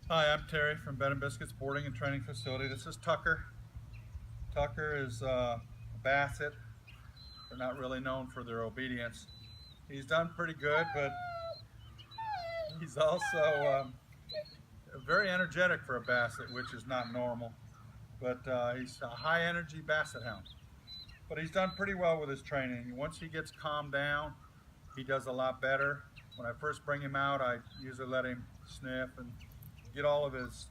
Hi, I'm Terry from Bed and Biscuits Boarding and Training Facility. This is Tucker. Tucker is a Basset. They're not really known for their obedience. He's done pretty good, but he's also very energetic for a Basset, which is not normal. But he's a high energy Basset Hound. But he's done pretty well with his training. Once he gets calmed down, he does a lot better. When I first bring him out, I usually let him sniff and get all of his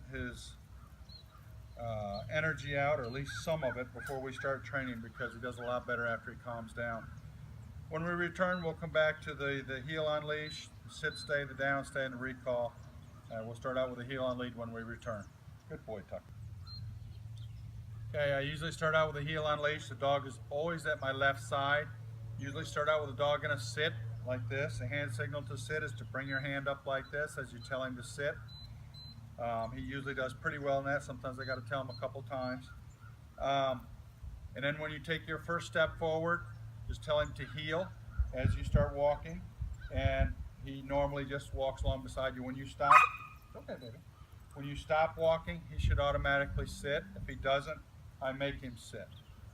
energy out, or at least some of it, before we start training, because he does a lot better after he calms down. When we return, we'll come back to the heel on leash, the sit stay, the down stay, and the recall. We'll start out with the heel on lead when we return. Good boy, Tucker. Okay, I usually start out with a heel on leash. The dog is always at my left side. Usually start out with a dog in a sit like this. A hand signal to sit is to bring your hand up like this as you tell him to sit. He usually does pretty well in that. Sometimes I got to tell him a couple times. Um, and then when you take your first step forward, just tell him to heel as you start walking. And he normally just walks along beside you. When you stop, it's okay, baby. When you stop walking, he should automatically sit. If he doesn't, I make him sit.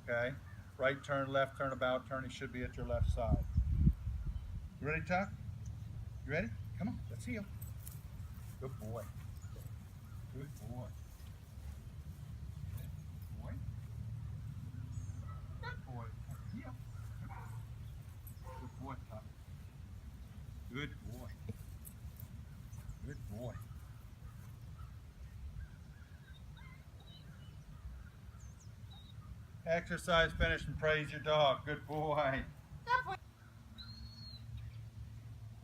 Okay? Right turn, left turn, about turn. He should be at your left side. You ready, Tuck? You ready? Come on, let's heel. Good boy. Good boy. Good boy. Good boy. Heel. Good boy, Tuck. Good boy. Good boy. Exercise finished and praise your dog. Good boy.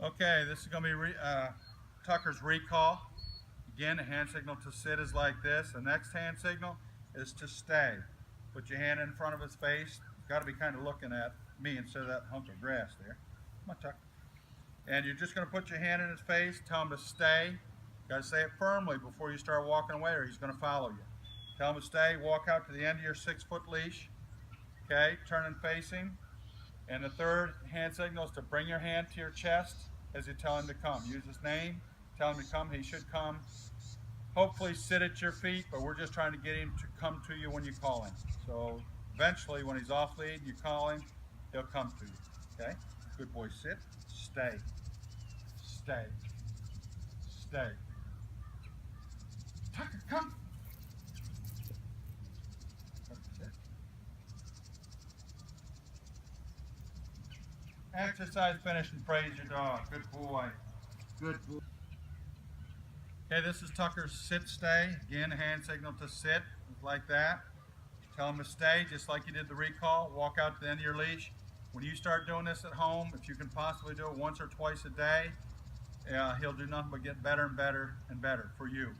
Okay, this is going to be Tucker's recall. Again, the hand signal to sit is like this. The next hand signal is to stay. Put your hand in front of his face. He's got to be kind of looking at me instead of that hunk of grass there. Come on, Tucker. And you're just going to put your hand in his face, tell him to stay. You got to say it firmly before you start walking away, or he's going to follow you. Tell him to stay. Walk out to the end of your 6-foot leash. Okay, turn and face him. And the third hand signal is to bring your hand to your chest as you tell him to come. Use his name, tell him to come. He should come. Hopefully sit at your feet, but we're just trying to get him to come to you when you call him. So eventually, when he's off lead, you call him, he'll come to you. Okay? Good boy, sit, stay, stay, stay. Tucker, come. Sit. Exercise finished and praise your dog. Good boy. Good boy. Okay, this is Tucker's sit stay. Again, hand signal to sit, like that. Tell him to stay, just like you did the recall. Walk out to the end of your leash. When you start doing this at home, if you can possibly do it once or twice a day, he'll do nothing but get better and better and better for you.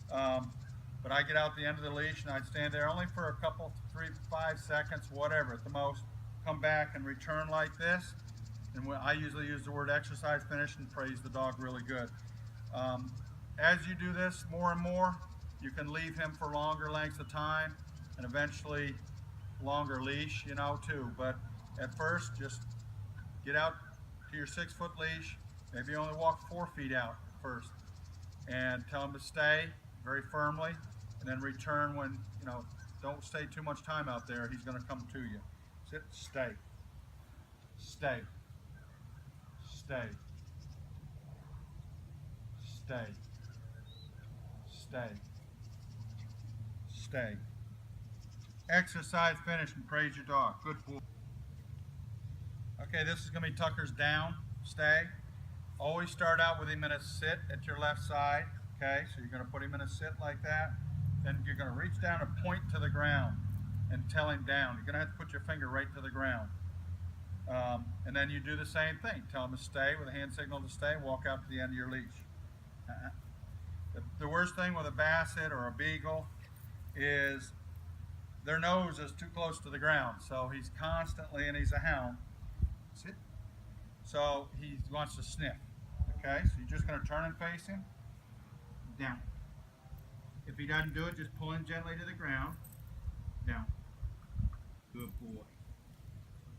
But I get out the end of the leash and I'd stand there only for a couple, 3, 5 seconds, whatever at the most. Come back and return like this. And I usually use the word exercise finished and praise the dog really good. As you do this more and more, you can leave him for longer lengths of time and eventually longer leash, too. But at first, just get out to your 6-foot leash. Maybe only walk 4 feet out first and tell him to stay very firmly, and then return when, don't stay too much time out there. He's going to come to you. Sit, stay, stay, stay, stay, stay, stay. Exercise finished and praise your dog. Good boy. Okay, this is going to be Tucker's down stay. Always start out with him in a sit at your left side. Okay, so you're going to put him in a sit like that. Then you're going to reach down and point to the ground and tell him down. You're going to have to put your finger right to the ground. And then you do the same thing. Tell him to stay with a hand signal to stay. Walk out to the end of your leash. The worst thing with a Basset or a Beagle is their nose is too close to the ground. So he's constantly, and he's a hound, sit. So he wants to sniff. Okay, so you're just going to turn and face him. Down. If he doesn't do it, just pull him gently to the ground. Down. Good boy.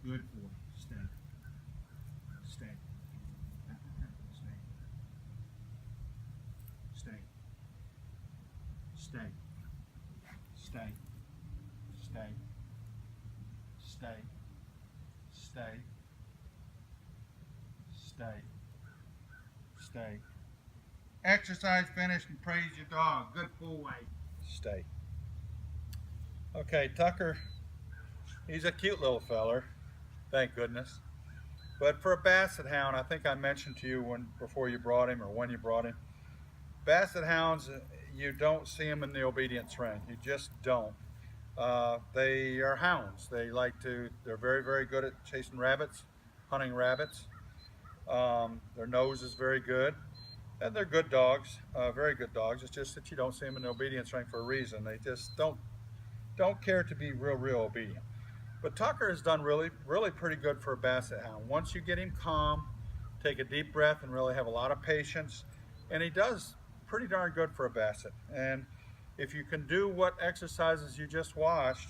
Good boy. Stay. Stay. Stay. Stay. Stay. Stay. Stay. Stay. Exercise finished and praise your dog. Good boy. Stay. Okay, Tucker, he's a cute little feller, thank goodness. But for a Basset Hound, I think I mentioned to you before you brought him or when you brought him, Basset Hounds, you don't see them in the obedience ring. You just don't. They are hounds. They're very, very good at chasing rabbits, hunting rabbits. Their nose is very good. And they're good dogs, very good dogs. It's just that you don't see them in the obedience ring for a reason. They just don't care to be real obedient. But Tucker has done really pretty good for a Basset Hound. Once you get him calm, take a deep breath and really have a lot of patience, and he does pretty darn good for a Basset. And if you can do what exercises you just watched,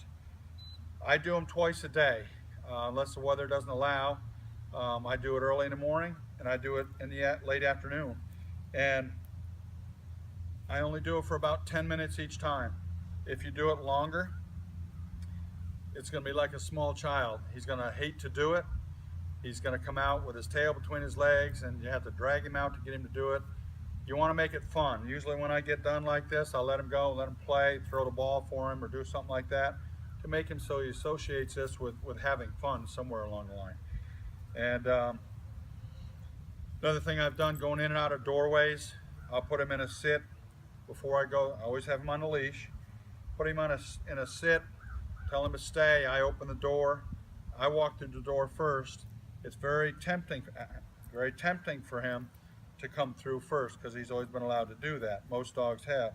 I do them twice a day, unless the weather doesn't allow. I do it early in the morning and I do it in the late afternoon. And I only do it for about 10 minutes each time. If you do it longer, it's going to be like a small child. He's going to hate to do it. He's going to come out with his tail between his legs and you have to drag him out to get him to do it. You want to make it fun. Usually when I get done like this, I'll let him go, let him play, throw the ball for him or do something like that to make him so he associates this with having fun somewhere along the line. And another thing I've done, going in and out of doorways, I'll put him in a sit before I go. I always have him on the leash. Put him in a sit, tell him to stay. I open the door. I walk through the door first. It's very tempting for him to come through first because he's always been allowed to do that. Most dogs have.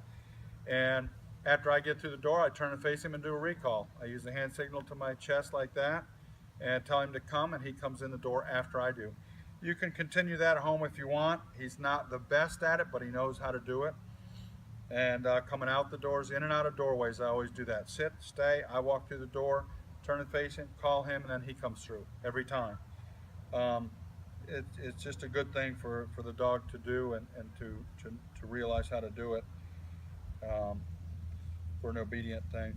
And after I get through the door, I turn and face him and do a recall. I use the hand signal to my chest like that and tell him to come, and he comes in the door after I do. You can continue that at home if you want. He's not the best at it, but he knows how to do it. And coming out the doors, in and out of doorways, I always do that. Sit, stay, I walk through the door, turn and face him, call him, and then he comes through every time. It's just a good thing for the dog to do and to realize how to do it for an obedient thing.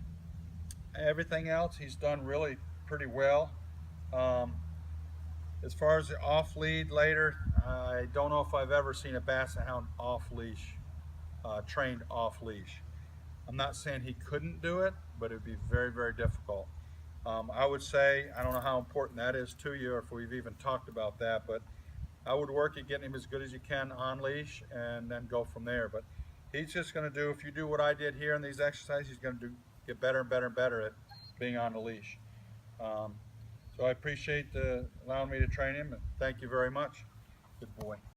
Everything else he's done really pretty well. As far as the off lead later, I don't know if I've ever seen a Basset Hound off leash, trained off leash. I'm not saying he couldn't do it, but it would be very, very difficult. I would say, I don't know how important that is to you or if we've even talked about that, but I would work at getting him as good as you can on leash and then go from there. But he's just going to do, if you do what I did here in these exercises, he's going to get better and better and better at being on the leash. So I appreciate allowing me to train him, and thank you very much. Good boy.